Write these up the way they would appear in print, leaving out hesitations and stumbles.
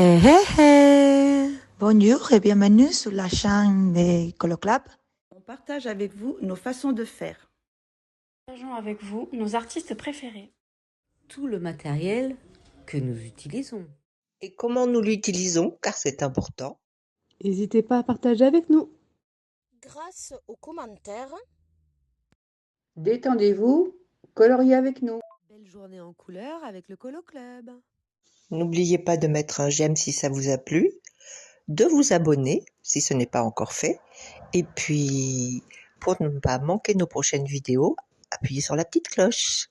Hé hé hé! Bonjour et bienvenue sur la chaîne des Coloclub. On partage avec vous nos façons de faire. Partageons avec vous nos artistes préférés. Tout le matériel que nous utilisons. Et comment nous l'utilisons, car c'est important. N'hésitez pas à partager avec nous. Grâce aux commentaires, Détendez-vous, coloriez avec nous. Belle journée en couleur avec le Colo Club. N'oubliez pas de mettre un j'aime si ça vous a plu, de vous abonner si ce n'est pas encore fait, et puis pour ne pas manquer nos prochaines vidéos, appuyez sur la petite cloche.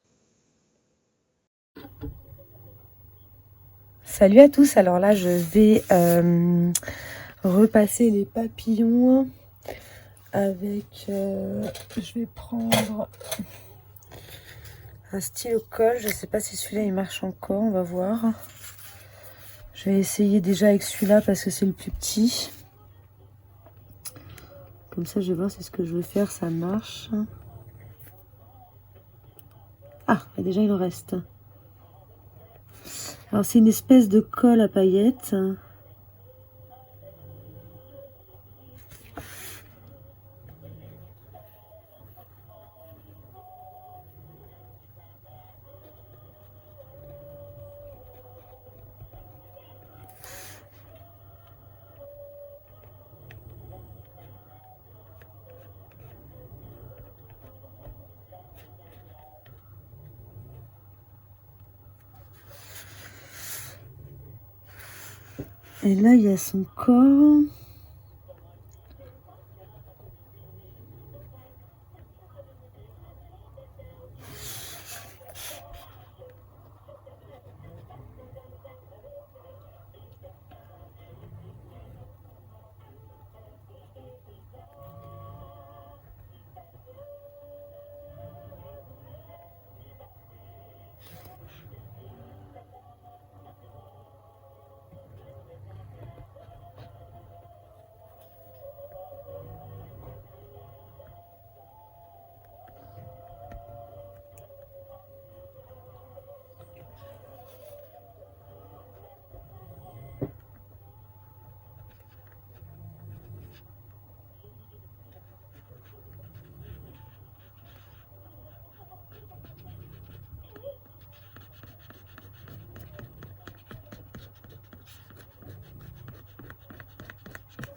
Salut à tous, alors là je vais repasser les papillons avec, je vais prendre un stylo colle, je sais pas si celui-là il marche encore, on va voir. Je vais essayer déjà avec celui-là parce que c'est le plus petit. Comme ça je vais voir si ce que je veux faire ça marche. Ah, déjà il en reste. Alors c'est une espèce de colle à paillettes. Et là il y a son corps.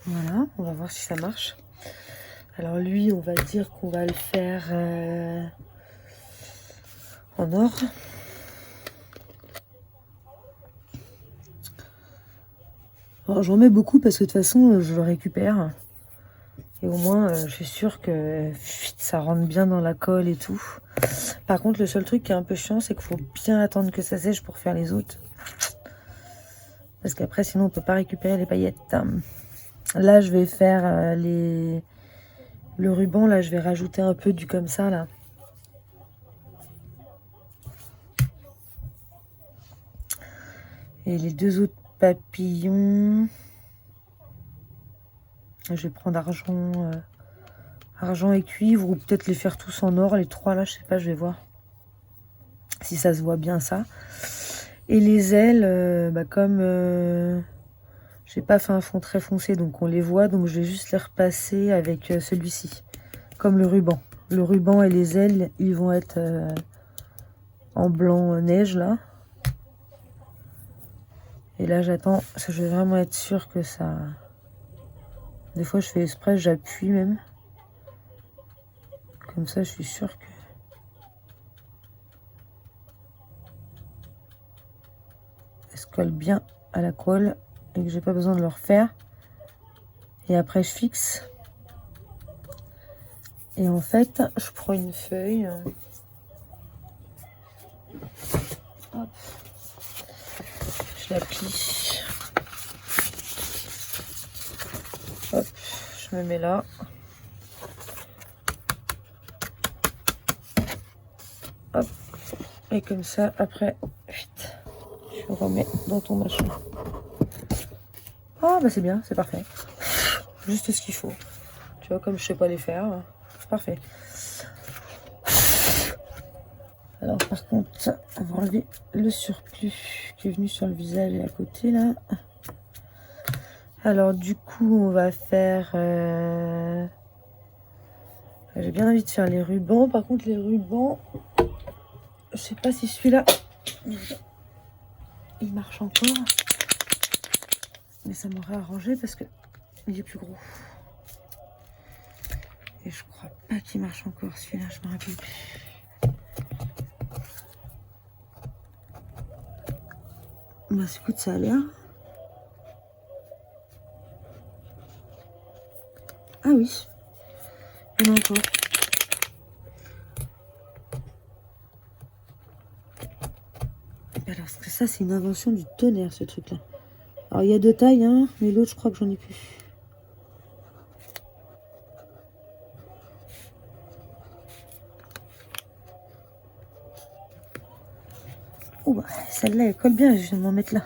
Voilà, on va voir si ça marche. Alors lui, on va dire qu'on va le faire en or. Alors j'en mets beaucoup parce que de toute façon, je le récupère. Et au moins, je suis sûre que ça rentre bien dans la colle et tout. Par contre, le seul truc qui est un peu chiant, c'est qu'il faut bien attendre que ça sèche pour faire les autres. Parce qu'après, sinon, on peut pas récupérer les paillettes. Là, je vais faire le ruban. Là, je vais rajouter un peu du comme ça, là. Et les deux autres papillons, je vais prendre argent et cuivre, ou peut-être les faire tous en or. Les trois, là, je sais pas, je vais voir si ça se voit bien, ça. Et les ailes, comme j'ai pas fait un fond très foncé, donc on les voit, donc je vais juste les repasser avec celui-ci, comme le ruban. Le ruban et les ailes, ils vont être en blanc neige, là. Et là, j'attends, parce que je vais vraiment être sûre que ça... Des fois, je fais exprès, j'appuie même. Comme ça, je suis sûre que... elle se colle bien à la colle et que j'ai pas besoin de le refaire. Et après, je fixe. Et en fait, je prends une feuille. Hop. Je la plie. Hop, je me mets là. Hop. Et comme ça, après, vite, je remets dans ton machin. Ah, bah c'est bien, c'est parfait. Juste ce qu'il faut. Tu vois, comme je sais pas les faire, c'est parfait. Alors par contre, on va enlever le surplus qui est venu sur le visage et à côté là. Alors du coup, on va faire... J'ai bien envie de faire les rubans. Par contre, les rubans, je sais pas si celui-là, il marche encore. Mais ça m'aurait arrangé parce que il est plus gros. Et je crois pas qu'il marche encore celui-là, je me rappelle plus. Bah écoute, ça a l'air. Ah oui, il y en a encore. Alors ça, c'est une invention du tonnerre, ce truc-là. Alors il y a deux tailles, hein, mais l'autre, je crois que j'en ai plus. Oh bah, celle-là, elle colle bien, je viens de m'en mettre là.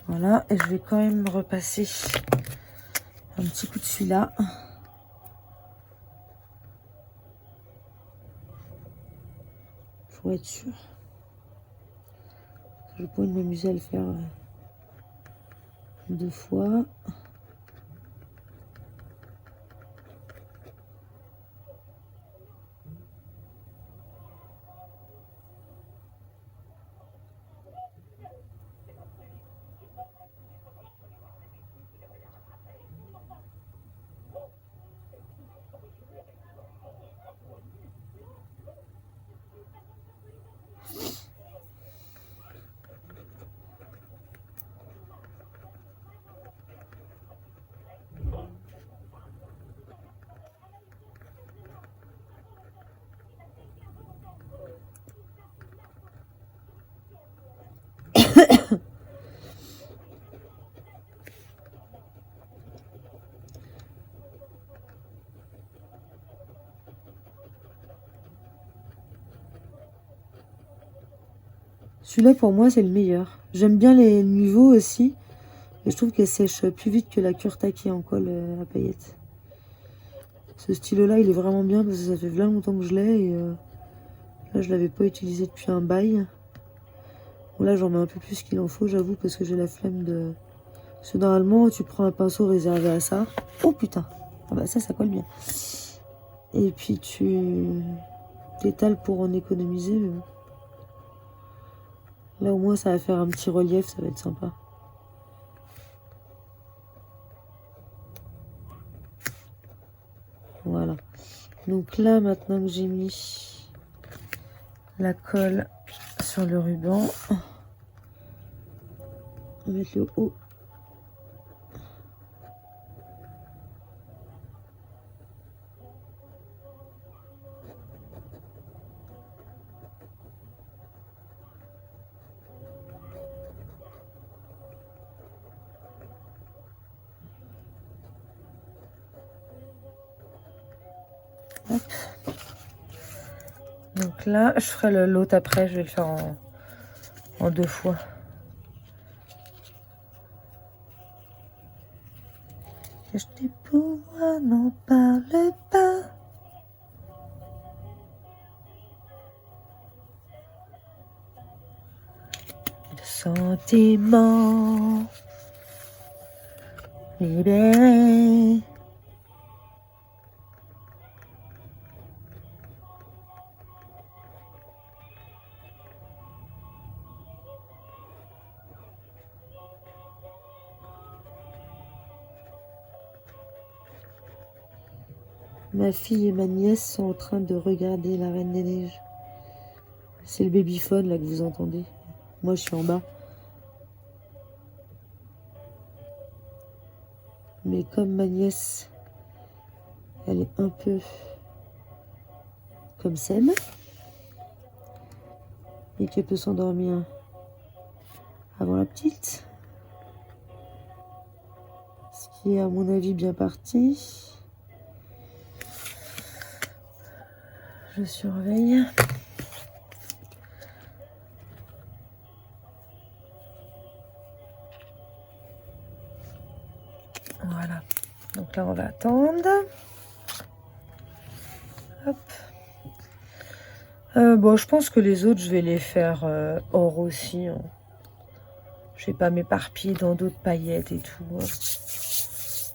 Voilà, et je vais quand même repasser un petit coup de celui-là. Pour être sûr. Je pourrais m'amuser à le faire 2 fois. Celui-là, pour moi, c'est le meilleur. J'aime bien les niveaux aussi. Et je trouve qu'elle sèche plus vite que la Kurtaki en colle à paillettes. Ce stylo-là, il est vraiment bien parce que ça fait bien longtemps que je l'ai. Et là, je l'avais pas utilisé depuis un bail. Bon, là, j'en mets un peu plus qu'il en faut, j'avoue, parce que j'ai la flemme de... Parce que normalement, tu prends un pinceau réservé à ça. Oh putain! Ah bah ça colle bien. Et puis tu t'étales pour en économiser. Mais bon. Là, au moins, ça va faire un petit relief, ça va être sympa. Voilà. Donc là, maintenant que j'ai mis la colle sur le ruban, on va mettre le haut. Hop. Donc là, je ferai l'autre après, je vais le faire en 2 fois. Acheter pour moi, n'en parle pas. De sentiments libérés. Ma fille et ma nièce sont en train de regarder la Reine des Neiges. C'est le babyphone là que vous entendez. Moi je suis en bas. Mais comme ma nièce, elle est un peu comme Sam, et qu'elle peut s'endormir avant la petite, ce qui est à mon avis bien parti. Je surveille. Voilà. Donc là, on va attendre. Hop. Bon, je pense que les autres, je vais les faire or aussi, hein. Je vais pas m'éparpiller dans d'autres paillettes et tout, hein.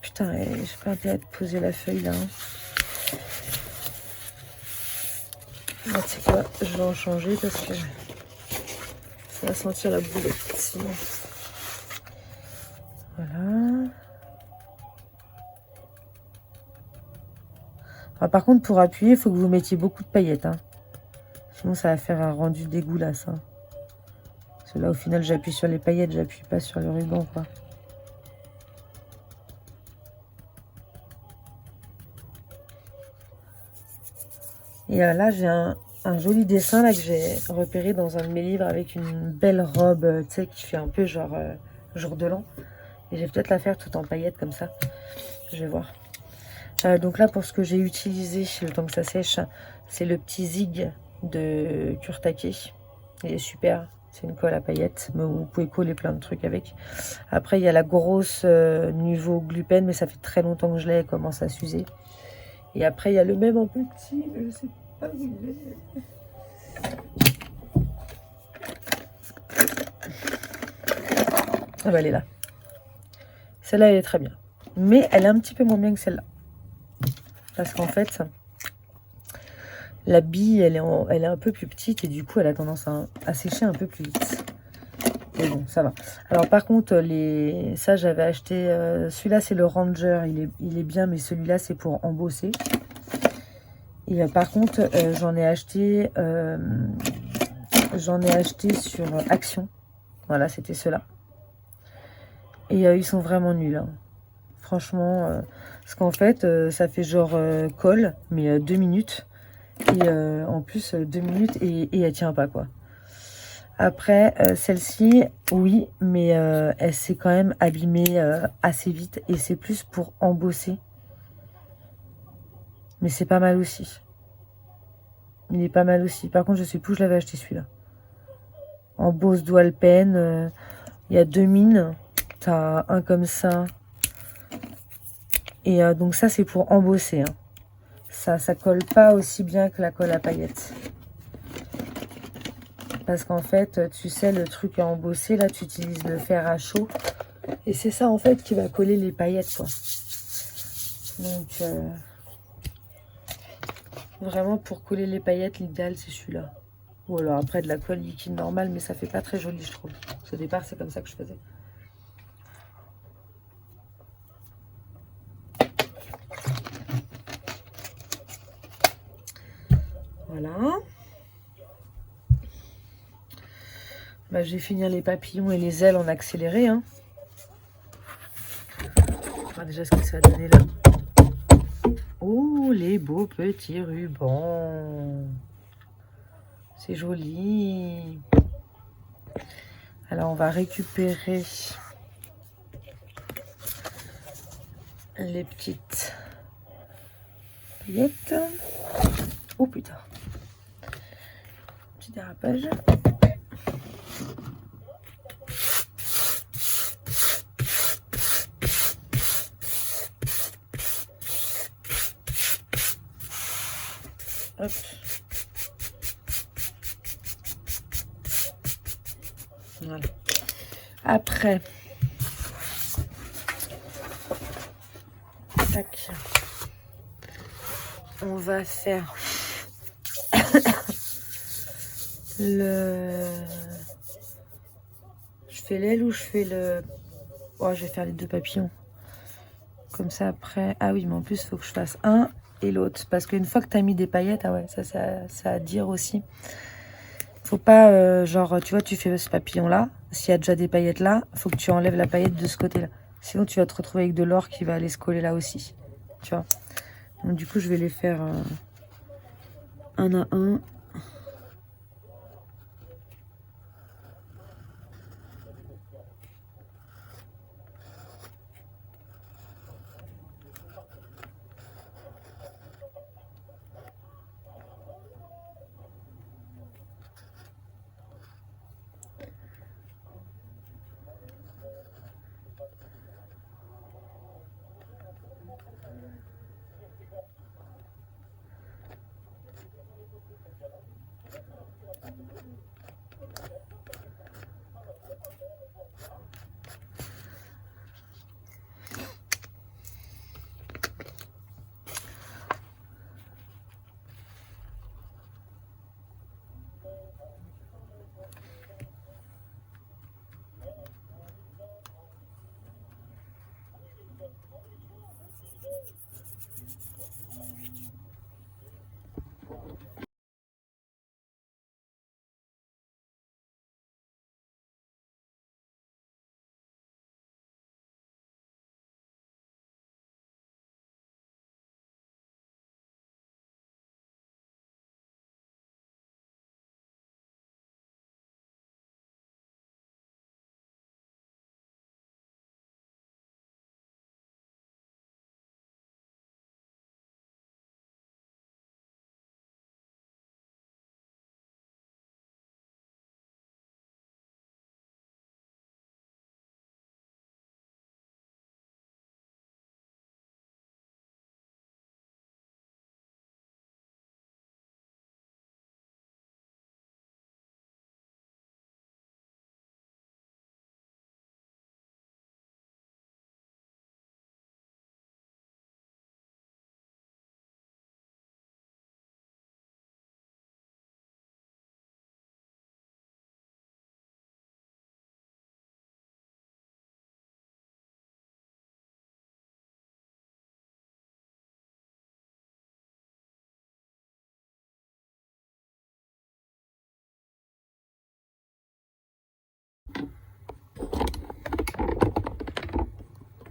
Putain, j'ai pas intérêt de poser la feuille là, hein. Ah, tu sais quoi, je vais en changer parce que ça va sentir la boulette sinon. Voilà. Ah, par contre, pour appuyer, il faut que vous mettiez beaucoup de paillettes, hein. Sinon, ça va faire un rendu dégueulasse, hein. Parce que là, au final, j'appuie sur les paillettes, j'appuie pas sur le ruban, quoi. Et là, j'ai un joli dessin là que j'ai repéré dans un de mes livres avec une belle robe, tu sais, qui fait un peu genre jour de l'an. Et je vais peut-être la faire tout en paillettes comme ça. Je vais voir. Donc là, pour ce que j'ai utilisé, le temps que ça sèche, c'est le petit zig de Kurtake. Il est super. C'est une colle à paillettes. Mais vous pouvez coller plein de trucs avec. Après, il y a la grosse Nuvo Glupen, mais ça fait très longtemps que je l'ai. Elle commence à s'user. Et après, il y a le même en plus petit, mais je sais pas où il est. Ah bah, elle est là. Celle-là, elle est très bien. Mais elle est un petit peu moins bien que celle-là. Parce qu'en fait, la bille, elle est un peu plus petite et du coup, elle a tendance à sécher un peu plus vite. Mais bon, ça va. Alors par contre, ça, j'avais acheté... celui-là, c'est le Ranger. Il est bien, mais celui-là, c'est pour embosser. Et par contre, j'en ai acheté sur Action. Voilà, c'était ceux-là. Et ils sont vraiment nuls, hein. Franchement, parce qu'en fait, ça fait genre colle, mais 2 minutes. Et en plus, 2 minutes et elle tient pas, quoi. Après, celle-ci, oui, mais elle s'est quand même abîmée assez vite. Et c'est plus pour embosser. Mais c'est pas mal aussi. Il est pas mal aussi. Par contre, je sais plus où je l'avais acheté celui-là. En Boss Dual Pen. Il y a 2 mines. T'as un comme ça. Et donc ça, c'est pour embosser, hein. Ça colle pas aussi bien que la colle à paillettes. Parce qu'en fait, tu sais, le truc à embosser, là, tu utilises le fer à chaud. Et c'est ça, en fait, qui va coller les paillettes, quoi. Donc, vraiment, pour coller les paillettes, l'idéal, c'est celui-là. Ou alors, après, de la colle liquide normale, mais ça fait pas très joli, je trouve. Parce qu'au départ, c'est comme ça que je faisais. Voilà. Bah, je vais finir les papillons et les ailes en accéléré, hein. On va déjà ce que ça va donner là. Oh, les beaux petits rubans. C'est joli. Alors, on va récupérer les petites paillettes. Oh putain. Petit dérapage. Hop. Voilà. Après, tac, on va faire le... Je fais l'aile ou je fais le... Oh, je vais faire les 2 papillons. Comme ça, après... Ah oui, mais en plus, il faut que je fasse un et l'autre. Parce qu'une fois que tu as mis des paillettes, ah ouais, ça à dire aussi. Faut pas, genre, tu vois, tu fais ce papillon-là. S'il y a déjà des paillettes là, faut que tu enlèves la paillette de ce côté-là. Sinon, tu vas te retrouver avec de l'or qui va aller se coller là aussi. Tu vois. Donc, du coup, je vais les faire un à un.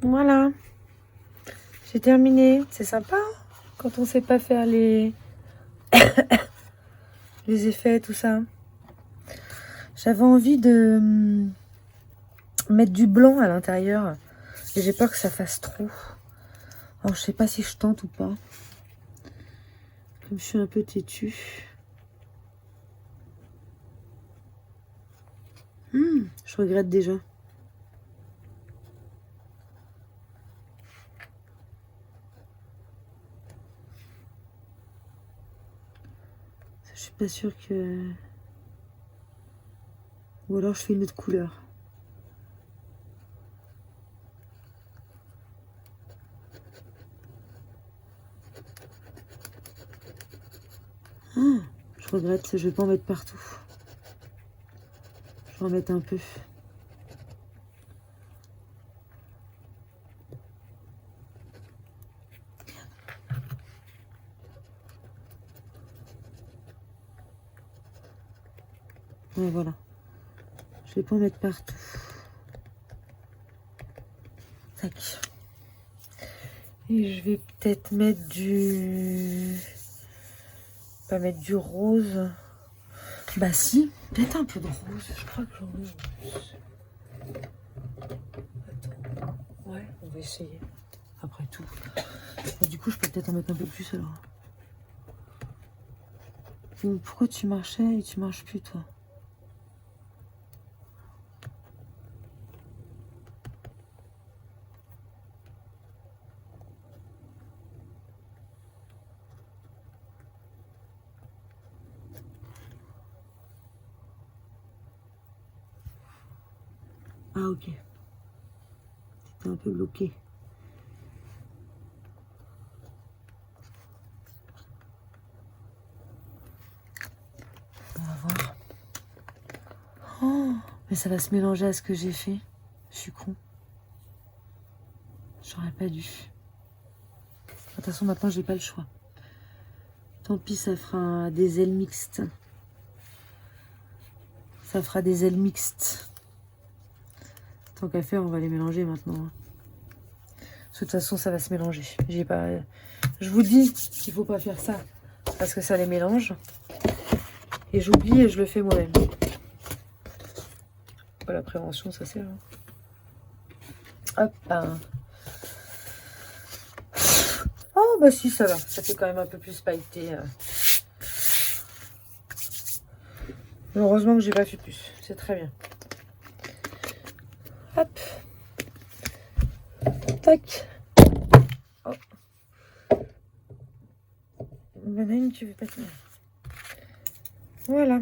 Voilà. J'ai terminé. C'est sympa hein, quand on sait pas faire les... les effets, tout ça. J'avais envie de mettre du blanc à l'intérieur. Et j'ai peur que ça fasse trop. Alors je sais pas si je tente ou pas. Comme je suis un peu têtue. Je regrette déjà. Je suis pas sûre que... Ou alors je fais une autre couleur. Je regrette, je vais pas en mettre partout. Je vais en mettre un peu. Ouais, voilà. Je vais pas en mettre partout. Tac. Et je vais peut-être mettre du... Pas mettre du rose. Bah si, peut-être un peu de rose. Je crois que j'en ai. Attends. Ouais, on va essayer. Après tout. Et du coup, je peux peut-être en mettre un peu plus alors. Pourquoi tu marchais et tu marches plus, toi? Ah ok. C'était un peu bloqué. On va voir. Oh, mais ça va se mélanger à ce que j'ai fait. Je suis con. J'aurais pas dû. De toute façon, maintenant, j'ai pas le choix. Tant pis, ça fera des ailes mixtes. Ça fera des ailes mixtes. Tant qu'à faire, on va les mélanger maintenant. De toute façon, ça va se mélanger. J'ai pas... Je vous dis qu'il faut pas faire ça. Parce que ça les mélange. Et j'oublie et je le fais moi-même. Pas la prévention, ça sert. Hop. Ben. Oh, bah si, ça va. Ça fait quand même un peu plus pailleté. Heureusement que j'ai pas fait plus. C'est très bien. Hop. Tac. Oh. Il y en a une qui veut pas tenir. Voilà.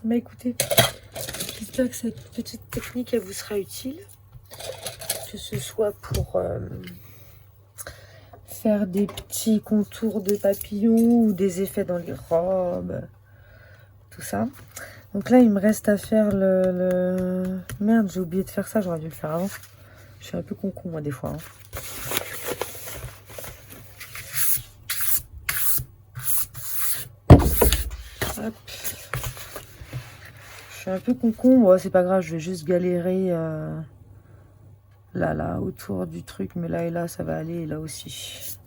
Bah écoutez, j'espère que cette petite technique elle vous sera utile. Que ce soit pour faire des petits contours de papillons ou des effets dans les robes. Tout ça. Donc là, il me reste à faire le... Merde, j'ai oublié de faire ça, j'aurais dû le faire avant. Je suis un peu con-con, moi, des fois. Hein. Hop. Je suis un peu con-con, bon, c'est pas grave, je vais juste galérer là, autour du truc. Mais là et là, ça va aller, et là aussi.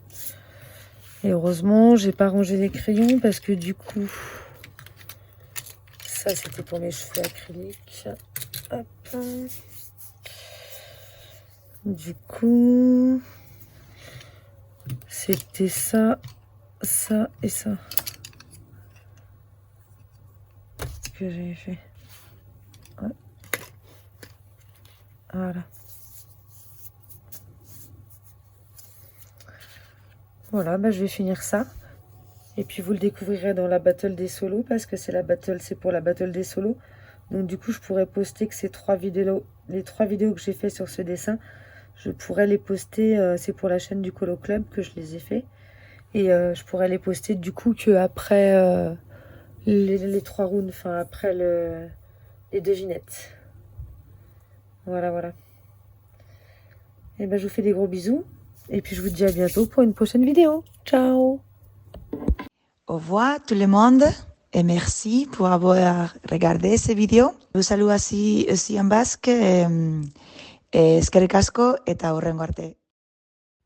Et heureusement, j'ai pas rangé les crayons parce que du coup... Ça, c'était pour mes cheveux acryliques. Hop. Du coup, c'était ça, ça et ça. Ce que j'avais fait. Ouais. Voilà. Voilà, bah, je vais finir ça. Et puis vous le découvrirez dans la battle des solos parce que c'est pour la battle des solos. Donc du coup je pourrais poster que les 3 vidéos que j'ai fait sur ce dessin, je pourrais les poster, c'est pour la chaîne du Colo Club que je les ai fait. Et je pourrais les poster du coup que après les 3 rounds, enfin après les devinettes. Voilà. Et ben je vous fais des gros bisous. Et puis je vous dis à bientôt pour une prochaine vidéo. Ciao! Au revoir tout le monde et merci pour avoir regardé cette vidéo. Je vous salue aussi en basque Eskerrik asko eta hurrengo arte.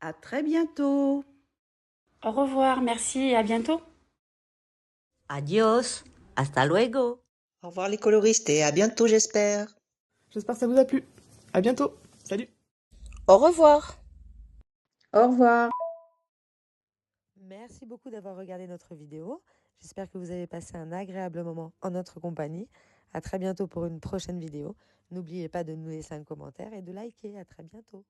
À très bientôt. Au revoir, merci et à bientôt. Adios, hasta luego. Au revoir les coloristes et à bientôt j'espère. J'espère que ça vous a plu. À bientôt. Salut. Au revoir. Au revoir. Merci beaucoup d'avoir regardé notre vidéo. J'espère que vous avez passé un agréable moment en notre compagnie. À très bientôt pour une prochaine vidéo. N'oubliez pas de nous laisser un commentaire et de liker. À très bientôt.